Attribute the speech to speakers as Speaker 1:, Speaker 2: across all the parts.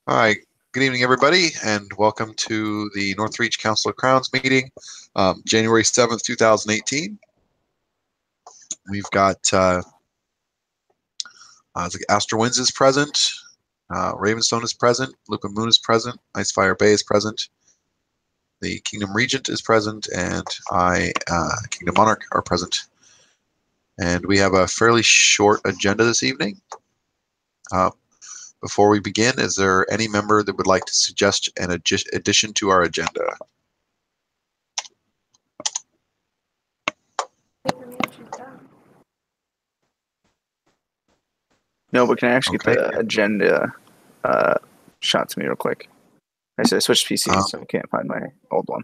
Speaker 1: All right. Good evening, everybody, and welcome to the Northreach Council of Crowns meeting, January 7th, 2018. We've got Astor Winds is present, Ravenstone is present, Lupa Moon is present, Icefire Bay is present, the Kingdom Regent is present, and Kingdom Monarch, are present. And we have a fairly short agenda this evening. Before we begin, is there any member that would like to suggest an addition to our agenda?
Speaker 2: No, but can I actually get the agenda shot to me real quick? I switched PCs, so I can't find my old one.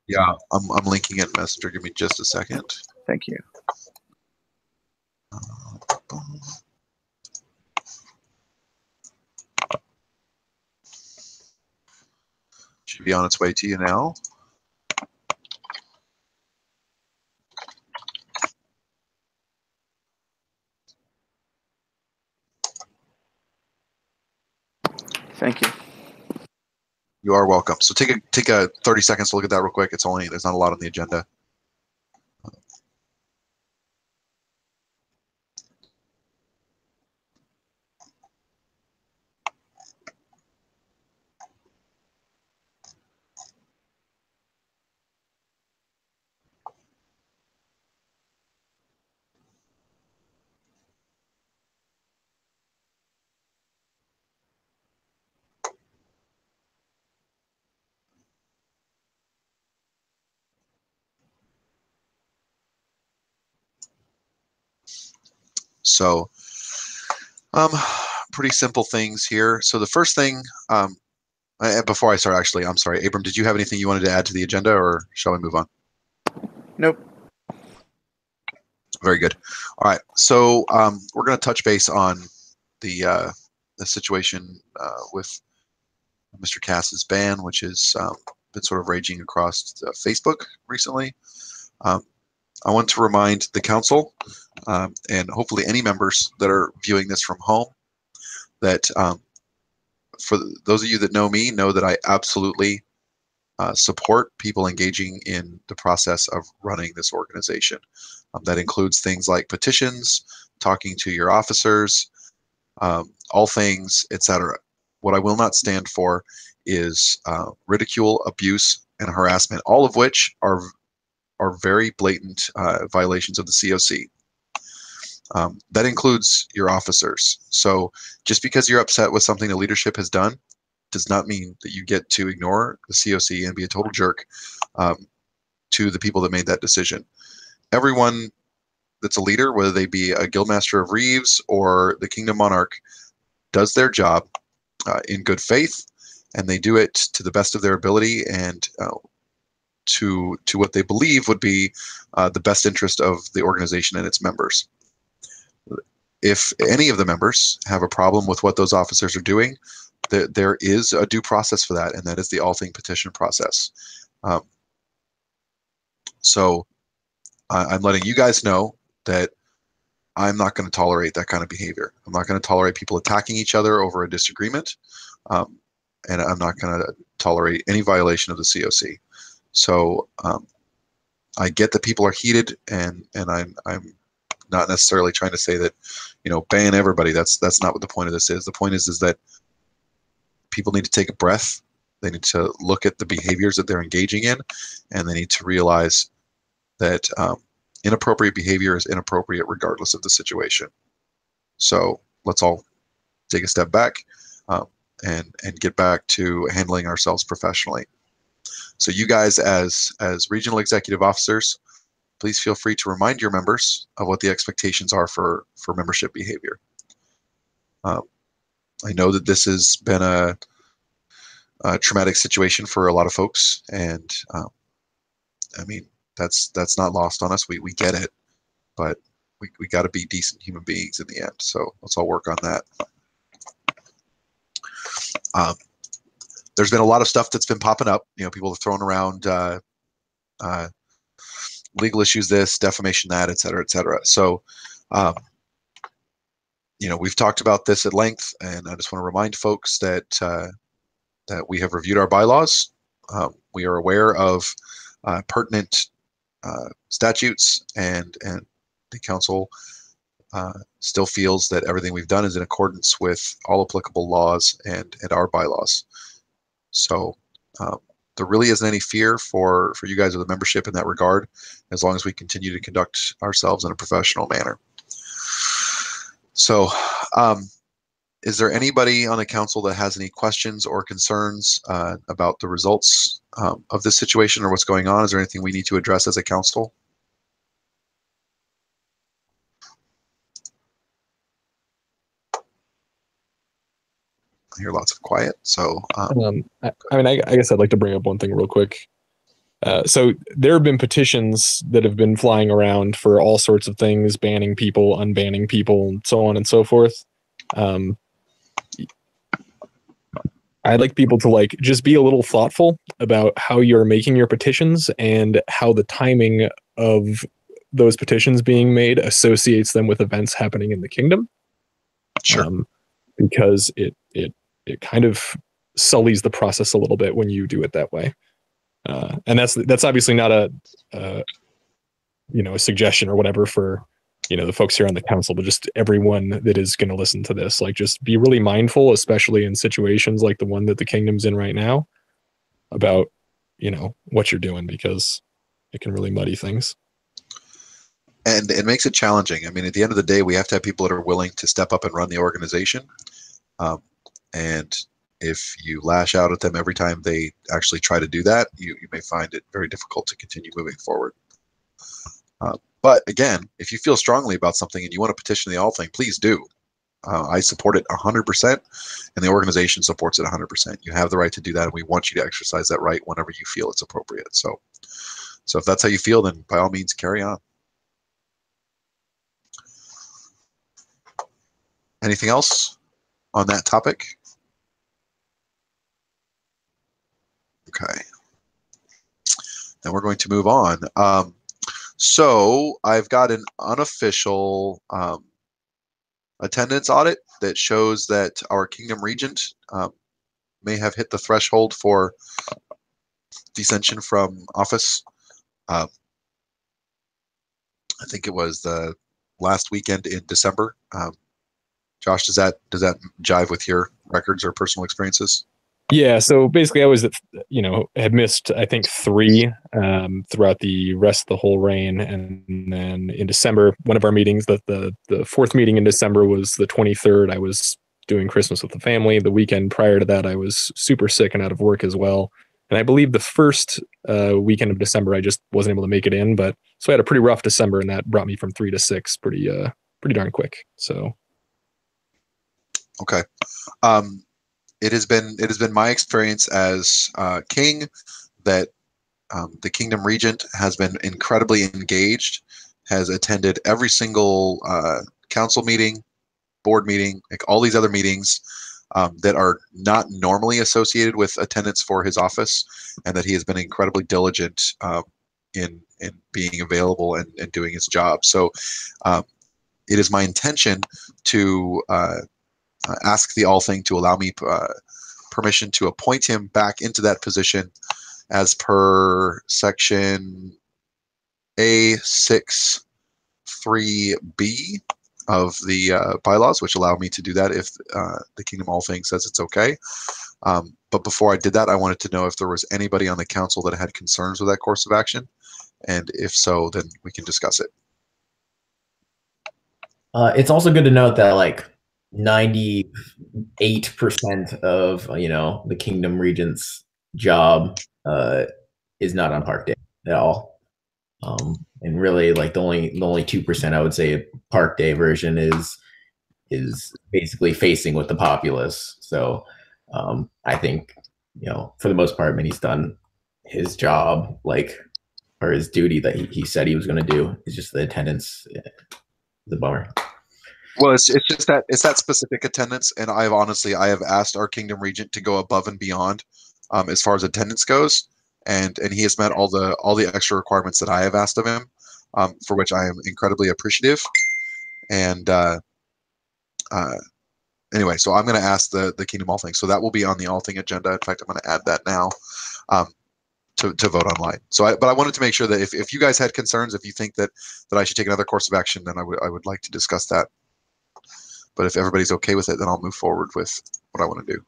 Speaker 1: Yeah, I'm linking it in Messenger. Give me just a second.
Speaker 2: Thank you.
Speaker 1: Should be on its way to you now.
Speaker 2: Thank you.
Speaker 1: You are welcome. So take a 30 seconds to look at that real quick. There's not a lot on the agenda. So, pretty simple things here. So the first thing, before I start, actually, I'm sorry, Abram, did you have anything you wanted to add to the agenda, or shall we move on?
Speaker 2: Nope.
Speaker 1: Very good. All right. So we're going to touch base on the situation with Mr. Cass's ban, which has been sort of raging across Facebook recently. I want to remind the council and hopefully any members that are viewing this from home that for those of you that know me, know that I absolutely support people engaging in the process of running this organization. That includes things like petitions, talking to your officers, all things, etc. What I will not stand for is ridicule, abuse, and harassment, all of which are very blatant violations of the COC. That includes your officers. So just because you're upset with something the leadership has done does not mean that you get to ignore the COC and be a total jerk to the people that made that decision. Everyone that's a leader, whether they be a Guildmaster of Reeves or the Kingdom Monarch, does their job in good faith, and they do it to the best of their ability and to what they believe would be the best interest of the organization and its members. If any of the members have a problem with what those officers are doing, there is a due process for that, and that is the all thing petition process. So I'm letting you guys know that I'm not going to tolerate that kind of behavior. I'm not going to tolerate people attacking each other over a disagreement, and I'm not going to tolerate any violation of the COC. So I get that people are heated, and I'm not necessarily trying to say that, ban everybody. That's not what the point of this is. The point is that people need to take a breath. They need to look at the behaviors that they're engaging in, and they need to realize that inappropriate behavior is inappropriate regardless of the situation. So let's all take a step back and get back to handling ourselves professionally. So you guys as regional executive officers, please feel free to remind your members of what the expectations are for membership behavior. I know that this has been a traumatic situation for a lot of folks, and I mean, that's not lost on us. We get it, but we got to be decent human beings in the end. So let's all work on that. There's been a lot of stuff that's been popping up. People have thrown around legal issues, this, defamation, that, et cetera, et cetera. So, we've talked about this at length, and I just want to remind folks that that we have reviewed our bylaws. We are aware of pertinent statutes, and the council still feels that everything we've done is in accordance with all applicable laws and our bylaws. So there really isn't any fear for you guys or the membership in that regard, as long as we continue to conduct ourselves in a professional manner. So is there anybody on the council that has any questions or concerns about the results of this situation or what's going on? Is there anything we need to address as a council? I hear lots of quiet. So,
Speaker 3: I mean, I guess I'd like to bring up one thing real quick. So there have been petitions that have been flying around for all sorts of things, banning people, unbanning people, and so on and so forth. I'd like people to just be a little thoughtful about how you're making your petitions and how the timing of those petitions being made associates them with events happening in the kingdom.
Speaker 1: Sure.
Speaker 3: Because it kind of sullies the process a little bit when you do it that way. And that's obviously not a suggestion or whatever for the folks here on the council, but just everyone that is going to listen to this. Just be really mindful, especially in situations like the one that the kingdom's in right now, about what you're doing, because it can really muddy things.
Speaker 1: And it makes it challenging. I mean, at the end of the day, we have to have people that are willing to step up and run the organization. And if you lash out at them every time they actually try to do that, you may find it very difficult to continue moving forward. But again, if you feel strongly about something and you want to petition the all thing, please do. I support it 100%, and the organization supports it 100%. You have the right to do that, and we want you to exercise that right whenever you feel it's appropriate. So if that's how you feel, then by all means, carry on. Anything else on that topic? Okay. Then we're going to move on. So I've got an unofficial attendance audit that shows that our Kingdom Regent may have hit the threshold for dissension from office. I think it was the last weekend in December. Josh, does that jive with your records or personal experiences?
Speaker 3: Yeah, so basically I was, had missed, I think, 3 throughout the rest of the whole reign. And then in December, one of our meetings, the 4th meeting in December was the 23rd. I was doing Christmas with the family. The weekend prior to that, I was super sick and out of work as well. And I believe the first weekend of December, I just wasn't able to make it in. But so I had a pretty rough December, and that brought me from 3 to 6 pretty darn quick. So.
Speaker 1: Okay. It has been my experience as king that the Kingdom Regent has been incredibly engaged, has attended every single council meeting, board meeting, like all these other meetings that are not normally associated with attendance for his office, and that he has been incredibly diligent in being available and doing his job. So it is my intention to ask the All Thing to allow me permission to appoint him back into that position as per section A6(3)(b) of the bylaws, which allow me to do that if the Kingdom All Thing says it's okay. But before I did that, I wanted to know if there was anybody on the council that had concerns with that course of action, and if so, then we can discuss it.
Speaker 4: It's also good to note that 98% of the Kingdom Regent's job is not on Park Day at all, and really the only 2% I would say Park Day version is basically facing with the populace. So I think for the most part, he's done his job or his duty that he said he was going to do. It's just the attendance is a bummer.
Speaker 1: Well, it's just that specific attendance, and I have asked our Kingdom Regent to go above and beyond as far as attendance goes, and he has met all the extra requirements that I have asked of him, for which I am incredibly appreciative. And anyway, so I'm going to ask the Kingdom All Thing. So that will be on the All Thing agenda. In fact, I'm going to add that now to vote online. So, but I wanted to make sure that if you guys had concerns, if you think that I should take another course of action, then I would like to discuss that. But if everybody's okay with it, then I'll move forward with what I want to do.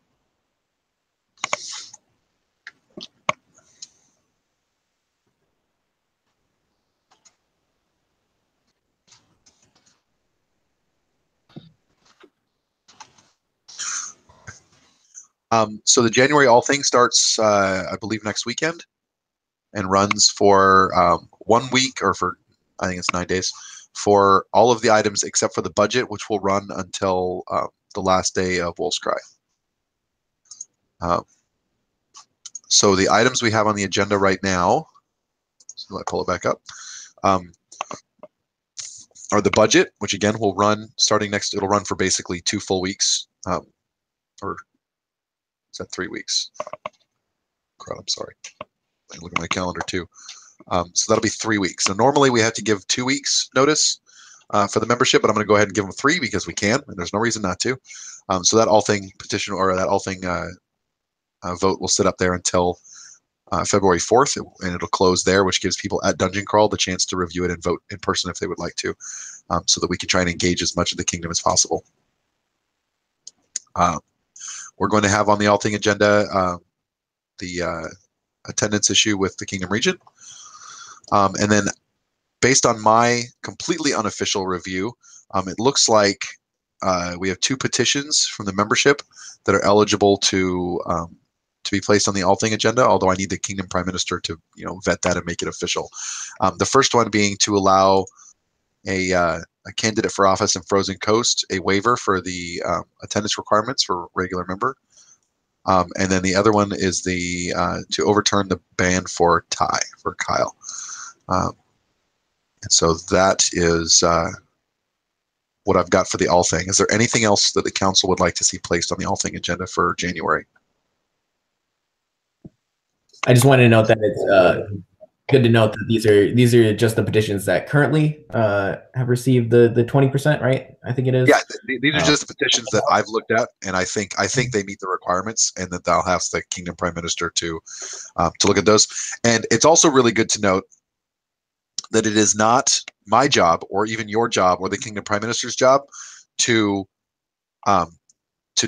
Speaker 1: So the January All Thing starts, I believe, next weekend, and runs for 1 week, or for, I think it's 9 days, for all of the items except for the budget, which will run until the last day of Wolf's Cry. So the items we have on the agenda right now, so let me pull it back up, are the budget, which again will run starting next. It'll run for basically 2 full weeks, or is that 3 weeks? Crud, I'm sorry. I look at my calendar too. So that'll be 3 weeks. So normally we have to give 2 weeks notice for the membership, but I'm going to go ahead and give them 3 because we can, and there's no reason not to. So that All Thing petition, or that All Thing vote will sit up there until February 4th, and it'll close there, which gives people at Dungeon Crawl the chance to review it and vote in person if they would like to, so that we can try and engage as much of the kingdom as possible. We're going to have on the All Thing agenda the attendance issue with the Kingdom Region. And then based on my completely unofficial review, it looks like we have 2 petitions from the membership that are eligible to be placed on the All Thing agenda, although I need the Kingdom Prime Minister to vet that and make it official. The first one being to allow a candidate for office in Frozen Coast a waiver for the attendance requirements for regular member. And then the other one is the to overturn the ban for Kyle. And so that is what I've got for the All Thing. Is there anything else that the council would like to see placed on the All Thing agenda for January?
Speaker 4: I just wanted to note that it's good to note that these are just the petitions that currently have received the 20%, right? I think it is.
Speaker 1: Yeah, these are just the petitions that I've looked at, and I think they meet the requirements, and that I'll ask the Kingdom Prime Minister to look at those. And it's also really good to note that it is not my job, or even your job, or the Kingdom Prime Minister's job to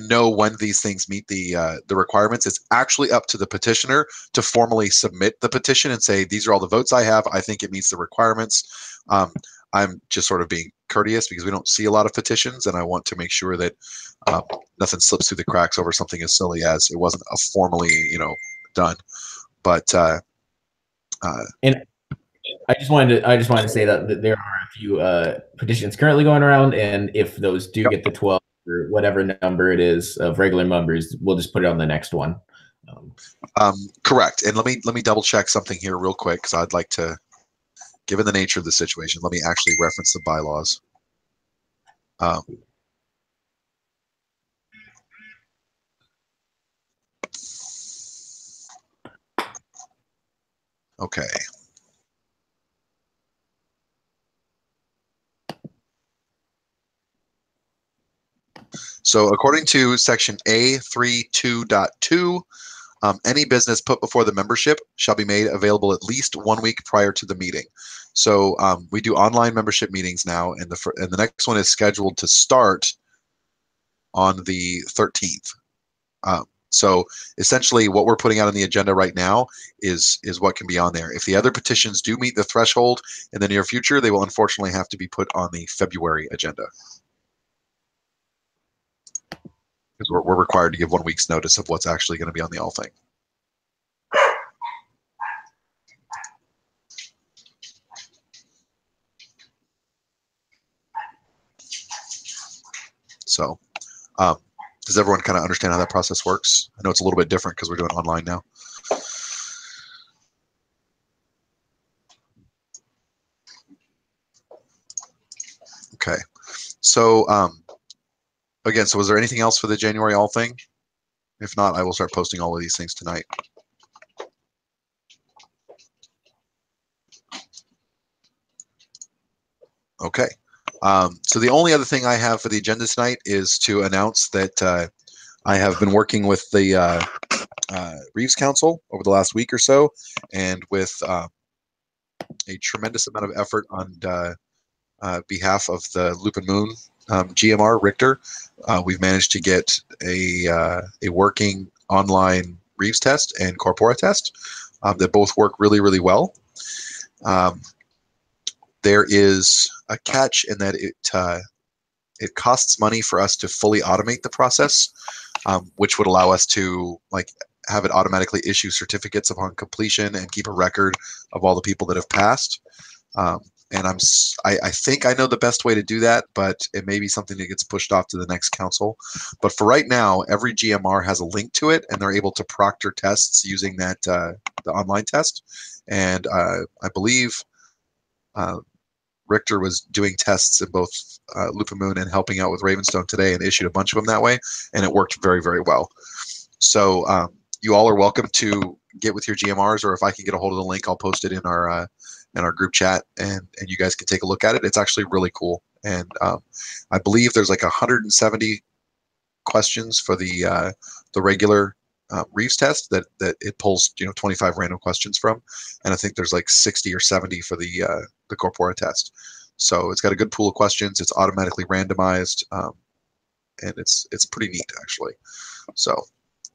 Speaker 1: know when these things meet the requirements. It's actually up to the petitioner to formally submit the petition and say, these are all the votes I have. I think it meets the requirements. I'm just sort of being courteous because we don't see a lot of petitions, and I want to make sure that nothing slips through the cracks over something as silly as it wasn't a formally, done. But
Speaker 4: and I just wanted to say that there are a few petitions currently going around, and if those do get the 12 or whatever number it is of regular members, we'll just put it on the next one.
Speaker 1: Correct. And let me double check something here real quick, because I'd like to, given the nature of the situation, let me actually reference the bylaws. Okay. So according to section A32.2, any business put before the membership shall be made available at least 1 week prior to the meeting. So we do online membership meetings now, and the next one is scheduled to start on the 13th. So essentially what we're putting out on the agenda right now is what can be on there. If the other petitions do meet the threshold in the near future, they will unfortunately have to be put on the February agenda. Because we're required to give 1 week's notice of what's actually going to be on the All Thing. So does everyone kind of understand how that process works? I know it's a little bit different because we're doing online now. Okay. So again, so was there anything else for the January All Thing? If not, I will start posting all of these things tonight. Okay. So the only other thing I have for the agenda tonight is to announce that I have been working with the Reeves Council over the last week or so, and with a tremendous amount of effort on behalf of the Loop and Moon GMR Richter, we've managed to get a working online Reeves test and Corpora test that both work really, really well. There is a catch in that it costs money for us to fully automate the process, which would allow us to have it automatically issue certificates upon completion and keep a record of all the people that have passed. And I think I know the best way to do that, but it may be something that gets pushed off to the next council. But for right now, every GMR has a link to it, and they're able to proctor tests using that the online test. And I believe Richter was doing tests in both Loop and Moon and helping out with Ravenstone today, and issued a bunch of them that way, and it worked very, very well. So you all are welcome to get with your GMRs, or if I can get a hold of the link, I'll post it in our group chat, and you guys can take a look at it. It's actually really cool, and I believe there's like 170 questions for the regular Reeves test that it pulls 25 random questions from, and I think there's like 60 or 70 for the Corpora test. So it's got a good pool of questions. It's automatically randomized, and it's pretty neat actually. So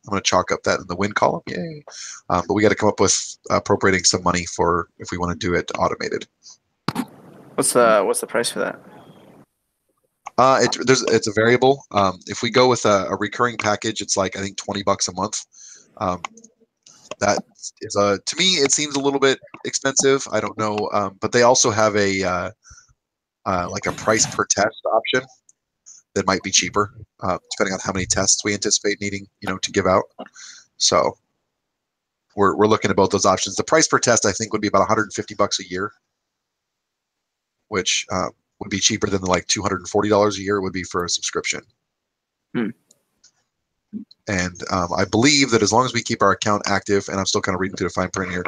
Speaker 1: I'm going to chalk up that in the win column. Yay. But we got to come up with appropriating some money for if we want to do it automated.
Speaker 2: What's the price for that?
Speaker 1: It's a variable. If we go with a recurring package, it's like I think $20 a month. That is to me it seems a little bit expensive. I don't know, but they also have a like a price per test option that might be cheaper, depending on how many tests we anticipate needing, to give out. So we're looking at both those options. The price per test I think would be about $150 a year, which would be cheaper than the like $240 a year would be for a subscription. And I believe that as long as we keep our account active, and I'm still kind of reading through the fine print here,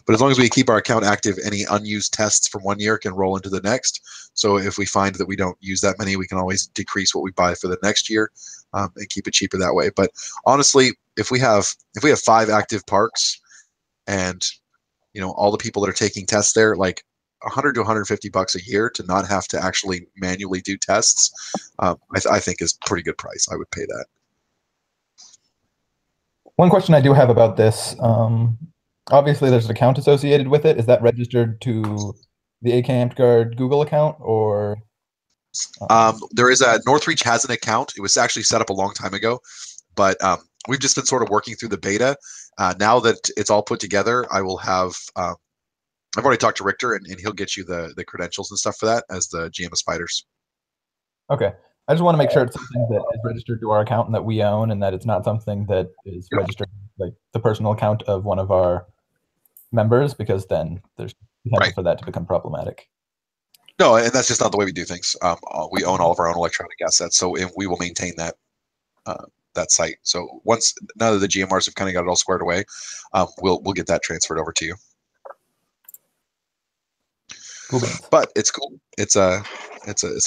Speaker 1: but as long as we keep our account active, any unused tests from one year can roll into the next. So if we find that we don't use that many, we can always decrease what we buy for the next year and keep it cheaper that way. But honestly, if we have 5 active parks, and all the people that are taking tests there, like $100 to $150 a year to not have to actually manually do tests, I think is a pretty good price. I would pay that.
Speaker 5: One question I do have about this, obviously there's an account associated with it. Is that registered to the AK Amped Guard Google account, or?
Speaker 1: There is Northreach has an account. It was actually set up a long time ago, but we've just been sort of working through the beta. Now that it's all put together, I will have, I've already talked to Richter, and he'll get you the credentials and stuff for that as the GM of Spiders.
Speaker 5: Okay. I just want to make sure it's something that is registered to our account and that we own, and that it's not something that is registered like the personal account of one of our members, because then there's potential for that to become problematic.
Speaker 1: No, and that's just not the way we do things. We own all of our own electronic assets, so we will maintain that that site. So now that the GMRs have kind of got it all squared away, we'll get that transferred over to you.
Speaker 5: Cool beans.
Speaker 1: But it's cool. It's a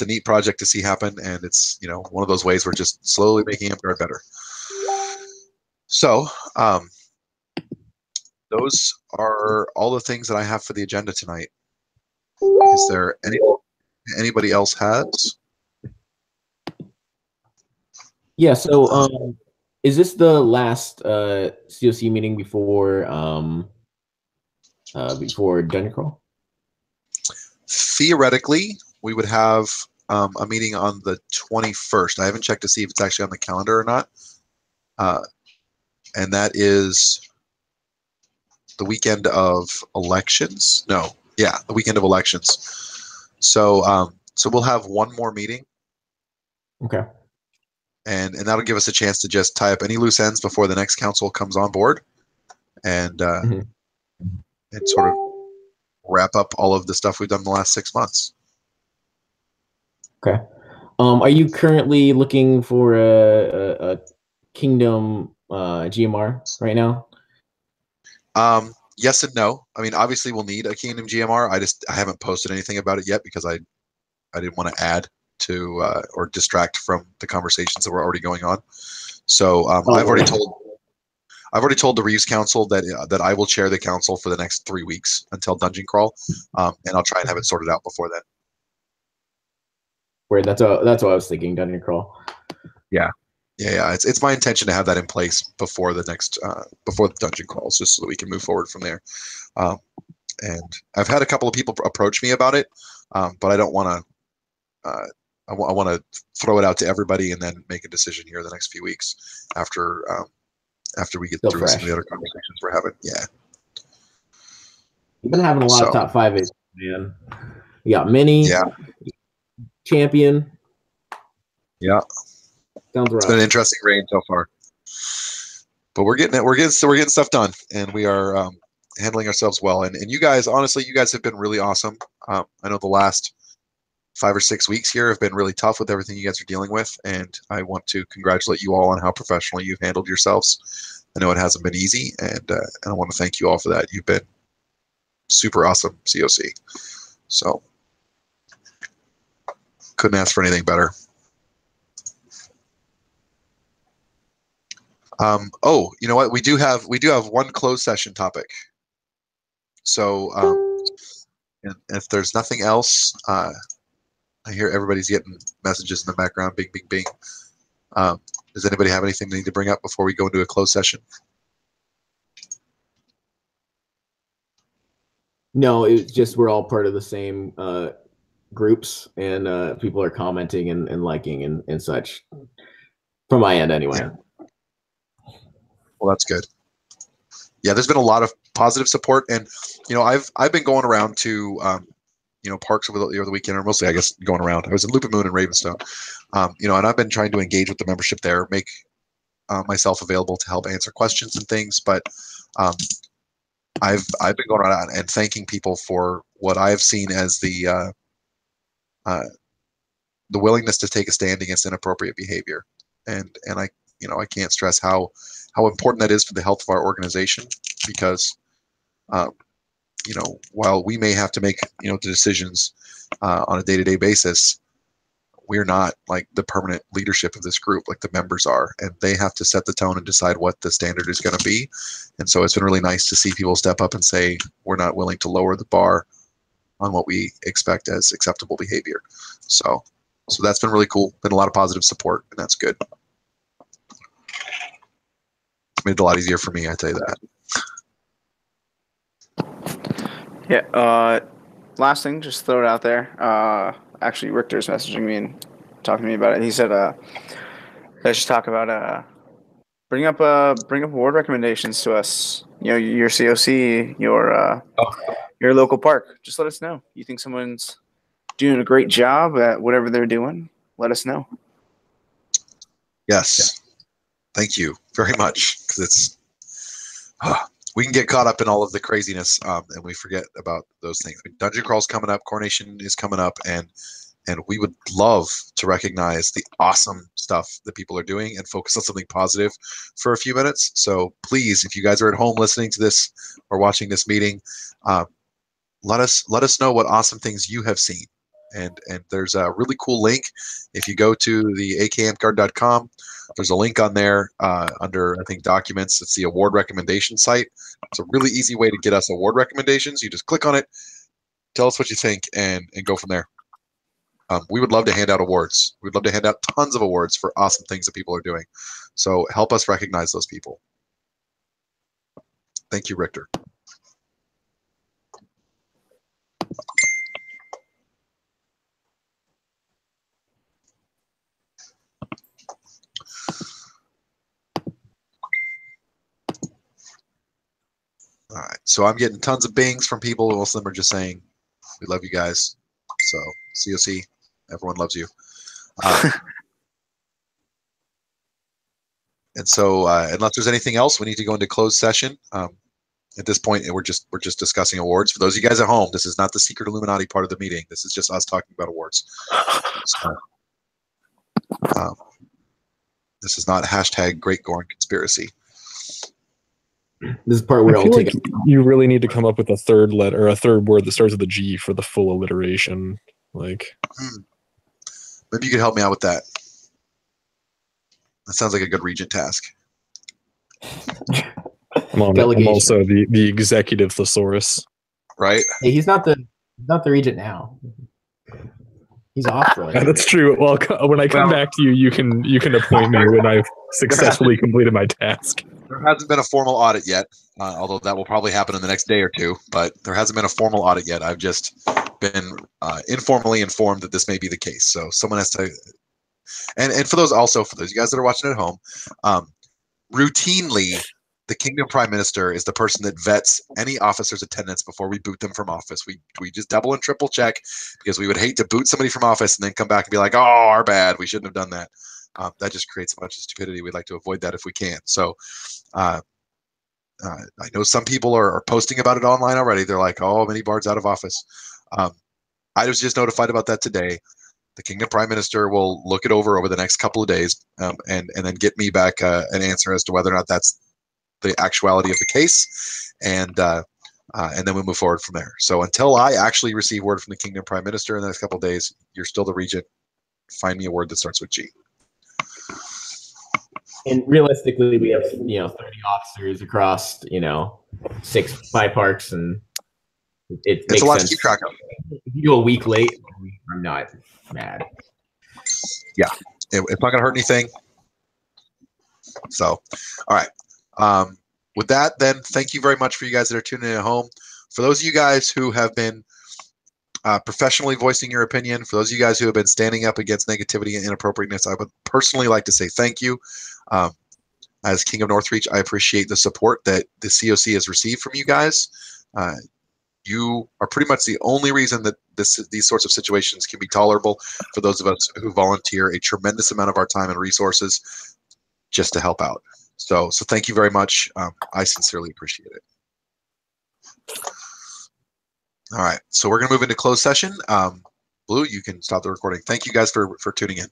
Speaker 1: neat project to see happen, and it's one of those ways we're just slowly making AmpGuard better. So those are all the things that I have for the agenda tonight. Is there anybody else has?
Speaker 4: Yeah. So is this the last COC meeting before Dungeon Crawl?
Speaker 1: Theoretically, we would have a meeting on the 21st. I haven't checked to see if it's actually on the calendar or not. And that is the weekend of elections. No, yeah, the weekend of elections. So we'll have one more meeting.
Speaker 4: Okay.
Speaker 1: And that'll give us a chance to just tie up any loose ends before the next council comes on board, and and sort of wrap up all of the stuff we've done in the last 6 months.
Speaker 4: Okay. Are you currently looking for a Kingdom GMR right now?
Speaker 1: Yes and no. I mean, obviously we'll need a Kingdom GMR. I haven't posted anything about it yet because I didn't want to add to or distract from the conversations that were already going on. So I've already told the Reeves Council that I will chair the council for the next 3 weeks until Dungeon Crawl, and I'll try and have it sorted out before then.
Speaker 4: Weird. That's what I was thinking. Dungeon Crawl.
Speaker 1: Yeah. It's my intention to have that in place before the next before the Dungeon Crawls, just so that we can move forward from there. And I've had a couple of people approach me about it, but I don't want to. I want to throw it out to everybody and then make a decision here the next few weeks after we get through some of the other conversations we're having. Yeah.
Speaker 4: You've been having a lot of top 5 man. You got Mini.
Speaker 1: Yeah.
Speaker 4: Champion.
Speaker 1: Yeah.
Speaker 4: Sounds rough.
Speaker 1: It's been an interesting reign so far, but we're getting it. We're getting stuff done, and we are handling ourselves well. And you guys, honestly, you guys have been really awesome. I know the last 5 or 6 weeks here have been really tough with everything you guys are dealing with, and I want to congratulate you all on how professionally you've handled yourselves. I know it hasn't been easy, and I want to thank you all for that. You've been super awesome, COC. So couldn't ask for anything better. Oh, you know what? We do have one closed session topic. So if there's nothing else, I hear everybody's getting messages in the background. Bing, bing, bing. Does anybody have anything they need to bring up before we go into a closed session?
Speaker 4: No, it's just we're all part of the same groups, and people are commenting and liking and such. From my end, anyway.
Speaker 1: Yeah. Well, that's good. Yeah, there's been a lot of positive support, and I've been going around to parks over the weekend, or mostly I guess going around. I was in Looping Moon and Ravenstone, and I've been trying to engage with the membership there, make myself available to help answer questions and things. But I've been going around and thanking people for what I've seen as the willingness to take a stand against inappropriate behavior, and I can't stress how important that is for the health of our organization, because while we may have to make the decisions on a day-to-day basis, we're not like the permanent leadership of this group like the members are, and they have to set the tone and decide what the standard is going to be. And so it's been really nice to see people step up and say we're not willing to lower the bar on what we expect as acceptable behavior. So that's been really cool. Been a lot of positive support, and that's good. Made it a lot easier for me, I tell you that.
Speaker 2: Yeah. Last thing, just throw it out there. Actually, Richter's messaging me and talking to me about it. He said, "Let's just talk about bring up award recommendations to us. Your COC, your local park. Just let us know. You think someone's doing a great job at whatever they're doing? Let us know."
Speaker 1: Yes. Thank you very much, because we can get caught up in all of the craziness, and we forget about those things. Dungeon Crawl's coming up, Coronation is coming up, and we would love to recognize the awesome stuff that people are doing and focus on something positive for a few minutes. So please, if you guys are at home listening to this or watching this meeting, let us know what awesome things you have seen. And there's a really cool link. If you go to the akmguard.com, there's a link on there under, I think, documents. It's the award recommendation site. It's a really easy way to get us award recommendations. You just click on it, tell us what you think, and go from there. We would love to hand out awards. We'd love to hand out tons of awards for awesome things that people are doing. So help us recognize those people. Thank you, Richter. All right, so I'm getting tons of bings from people. Most of them are just saying, "We love you guys." So COC, everyone loves you. And so, unless there's anything else, we need to go into closed session. At this point, we're just discussing awards. For those of you guys at home, this is not the secret Illuminati part of the meeting. This is just us talking about awards. So, this is not hashtag Great Gorn Conspiracy.
Speaker 4: This is the part where
Speaker 3: I feel like you really need to come up with a third letter or a third word that starts with a G for the full alliteration. Like,
Speaker 1: Maybe you could help me out with that. That sounds like a good regent task.
Speaker 3: I'm
Speaker 4: Delegation.
Speaker 3: also the executive thesaurus.
Speaker 1: Right?
Speaker 4: Hey, he's not the regent now. He's off for like.
Speaker 3: Yeah, that's true. Well, when I come back to you, you can appoint me when I've successfully completed my task.
Speaker 1: There hasn't been a formal audit yet, although that will probably happen in the next day or two. But there hasn't been a formal audit yet. I've just been informally informed that this may be the case. So someone has to. And for those of you guys that are watching at home, routinely, the Kingdom Prime Minister is the person that vets any officer's attendance before we boot them from office. We just double and triple check because we would hate to boot somebody from office and then come back and be like, oh, our bad. We shouldn't have done that. That just creates a bunch of stupidity. We'd like to avoid that if we can. So I know some people are posting about it online already. They're like, oh, many bards out of office. I was just notified about that today. The Kingdom Prime Minister will look it over the next couple of days and then get me back an answer as to whether or not that's the actuality of the case, and then we'll move forward from there. So until I actually receive word from the Kingdom Prime Minister in the next couple of days, you're still the regent. Find me a word that starts with G.
Speaker 4: And realistically, we have 30 officers across 5 parks, and it makes
Speaker 1: a lot
Speaker 4: sense.
Speaker 1: to keep track of.
Speaker 4: If you go a week late, I'm not mad.
Speaker 1: Yeah, it's not going to hurt anything. So, all right. With that, then, thank you very much for you guys that are tuning in at home. For those of you guys who have been professionally voicing your opinion, for those of you guys who have been standing up against negativity and inappropriateness, I would personally like to say thank you. As King of Northreach, I appreciate the support that the COC has received from you guys. You are pretty much the only reason that these sorts of situations can be tolerable for those of us who volunteer a tremendous amount of our time and resources just to help out. So thank you very much. I sincerely appreciate it. All right, so we're going to move into closed session. Blue, you can stop the recording. Thank you guys for tuning in.